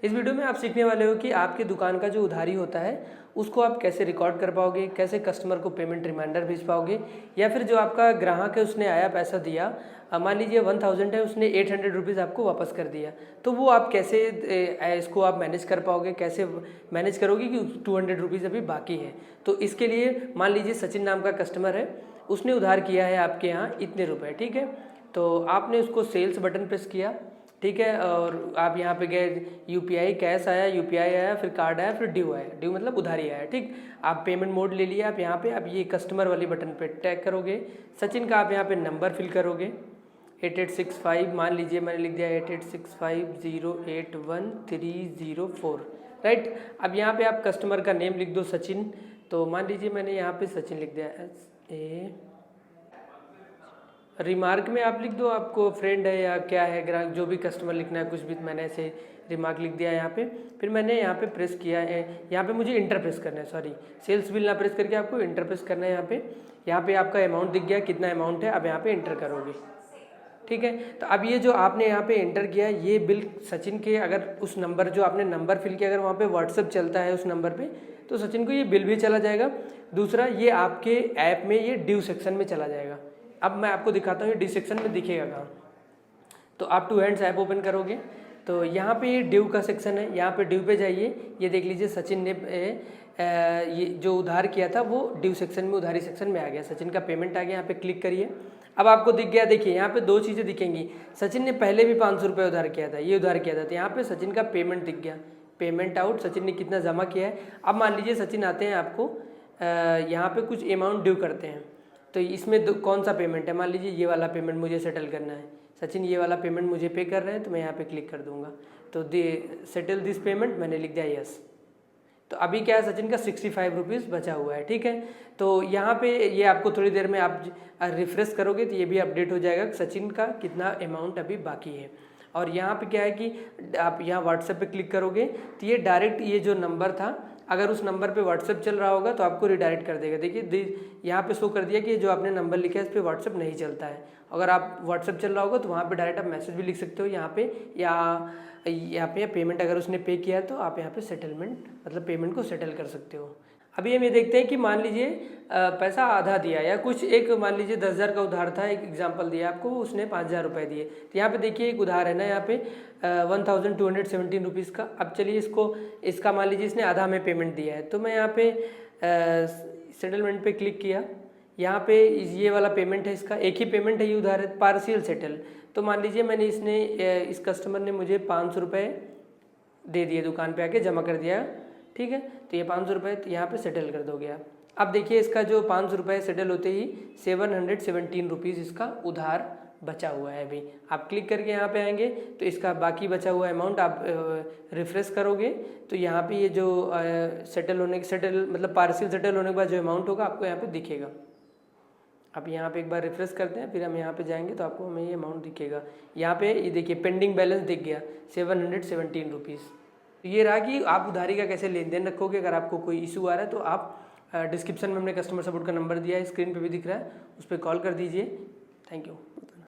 इस वीडियो में आप सीखने वाले हो कि आपके दुकान का जो उधारी होता है उसको आप कैसे रिकॉर्ड कर पाओगे, कैसे कस्टमर को पेमेंट रिमाइंडर भेज पाओगे, या फिर जो आपका ग्राहक है उसने आया पैसा दिया, मान लीजिए 1000 है, उसने 800 रुपीज़ आपको वापस कर दिया, तो वो आप कैसे इसको आप मैनेज कर पाओगे, कैसे मैनेज करोगे कि 200 रुपीज़ अभी बाकी है। तो इसके लिए मान लीजिए सचिन नाम का कस्टमर है, उसने उधार किया है आपके यहाँ इतने रुपए, ठीक है। तो आपने उसको सेल्स बटन प्रेस किया, ठीक है, और आप यहाँ पे गए, यूपीआई कैश आया, यूपीआई आया, फिर कार्ड आया, फिर ड्यू आया, ड्यू मतलब उधारी आया, ठीक। आप पेमेंट मोड ले लिया, आप यहाँ पे अब ये कस्टमर वाली बटन पे टैग करोगे, सचिन का आप यहाँ पे नंबर फिल करोगे 8865, मान लीजिए मैंने लिख दिया 8865081304, राइट। अब यहाँ पे आप कस्टमर का नेम लिख दो सचिन, तो मान लीजिए मैंने यहाँ पे सचिन लिख दिया SA। रिमार्क में आप लिख दो आपको फ्रेंड है या क्या है, ग्राहक जो भी कस्टमर लिखना है, कुछ भी मैंने ऐसे रिमार्क लिख दिया यहाँ पे। फिर मैंने यहाँ पे प्रेस किया है, यहाँ पे मुझे इंटर प्रेस करना है, सॉरी सेल्स बिल ना प्रेस करके आपको इंटर प्रेस करना है। यहाँ पे आपका अमाउंट दिख गया, कितना अमाउंट है, अब यहाँ पे इंटर करोगे, ठीक है। तो अब ये जो आपने यहाँ पे एंटर किया है ये बिल सचिन के, अगर उस नंबर जो आपने नंबर फिल किया अगर वहाँ पे व्हाट्सएप चलता है उस नंबर पे, तो सचिन को ये बिल भी चला जाएगा। दूसरा, ये आपके ऐप में ये ड्यू सेक्शन में चला जाएगा। अब मैं आपको दिखाता हूँ ये ड्यू सेक्शन में दिखेगा कहाँ। तो आप टू हैंड्स ऐप ओपन करोगे तो यहाँ पे ये ड्यू का सेक्शन है, यहाँ पे ड्यू पे जाइए, ये देख लीजिए सचिन ने ये जो उधार किया था वो ड्यू सेक्शन में, उधारी सेक्शन में आ गया, सचिन का पेमेंट आ गया। यहाँ पे क्लिक करिए, अब आपको दिख गया, देखिए यहाँ पे दो चीज़ें दिखेंगी। सचिन ने पहले भी 500 रुपये उधार किया था, ये उधार किया था, तो यहाँ पे सचिन का पेमेंट दिख गया, पेमेंट आउट, सचिन ने कितना जमा किया है। अब मान लीजिए सचिन आते हैं आपको यहाँ पे कुछ अमाउंट ड्यू करते हैं, तो इसमें कौन सा पेमेंट है, मान लीजिए ये वाला पेमेंट मुझे सेटल करना है, सचिन ये वाला पेमेंट मुझे पे कर रहे हैं, तो मैं यहाँ पे क्लिक कर दूंगा, तो सेटल दिस पेमेंट, मैंने लिख दिया यस। तो अभी क्या है, सचिन का 65 रुपीज़ बचा हुआ है, ठीक है। तो यहाँ पे ये आपको थोड़ी देर में आप रिफ्रेश करोगे तो ये भी अपडेट हो जाएगा सचिन का कितना अमाउंट अभी बाकी है। और यहाँ पे क्या है कि आप यहाँ व्हाट्सएप पे क्लिक करोगे तो ये डायरेक्ट ये जो नंबर था, अगर उस नंबर पे व्हाट्सएप चल रहा होगा तो आपको रिडायरेक्ट कर देगा। देखिए यहाँ पे शो कर दिया कि जो आपने नंबर लिखा है इस पर व्हाट्सएप नहीं चलता है। अगर आप व्हाट्सएप चल रहा होगा तो वहाँ पे डायरेक्ट आप मैसेज भी लिख सकते हो यहाँ पे, या यहाँ पे पेमेंट अगर उसने पे किया है तो आप यहाँ पे सेटलमेंट मतलब पेमेंट को सेटल कर सकते हो। अभी हम ये देखते हैं कि मान लीजिए पैसा आधा दिया या कुछ, एक मान लीजिए 10,000 का उधार था, एक एग्जांपल दिया आपको, उसने 5,000 रुपये दिए, तो यहाँ पे देखिए एक उधार है ना यहाँ पे 1217 रुपीज़ का। अब चलिए इसका मान लीजिए इसने आधा में पेमेंट दिया है, तो मैं यहाँ पे सेटलमेंट पे क्लिक किया, यहाँ पे ये वाला पेमेंट है, इसका एक ही पेमेंट है, ये उधार है, पार्शियल सेटल। तो मान लीजिए मैंने इस कस्टमर ने मुझे 500 रुपये दे दिए, दुकान पे आके जमा कर दिया, ठीक है। तो ये 500 रुपये यहाँ पे सेटल कर दोगे आप। अब देखिए इसका जो 500 रुपये सेटल होते ही 717 रुपीज़ इसका उधार बचा हुआ है। अभी आप क्लिक करके यहाँ पे आएंगे तो इसका बाकी बचा हुआ अमाउंट आप रिफ्रेश करोगे तो यहाँ पे ये जो सेटल मतलब पार्शियल सेटल होने के बाद जो अमाउंट होगा आपको यहाँ पे दिखेगा। अब यहाँ पे एक बार रिफ्रेश करते हैं, फिर हम यहाँ पे जाएंगे तो आपको हमें ये अमाउंट दिखेगा। यहाँ पे ये देखिए पेंडिंग बैलेंस दिख गया 717 रुपीज़। तो ये रहा कि आप उधारी का कैसे लेन देन रखोगे। अगर आपको कोई इशू आ रहा है तो आप डिस्क्रिप्शन में हमने कस्टमर सपोर्ट का नंबर दिया है, स्क्रीन पे भी दिख रहा है, उस पर कॉल कर दीजिए। Thank you.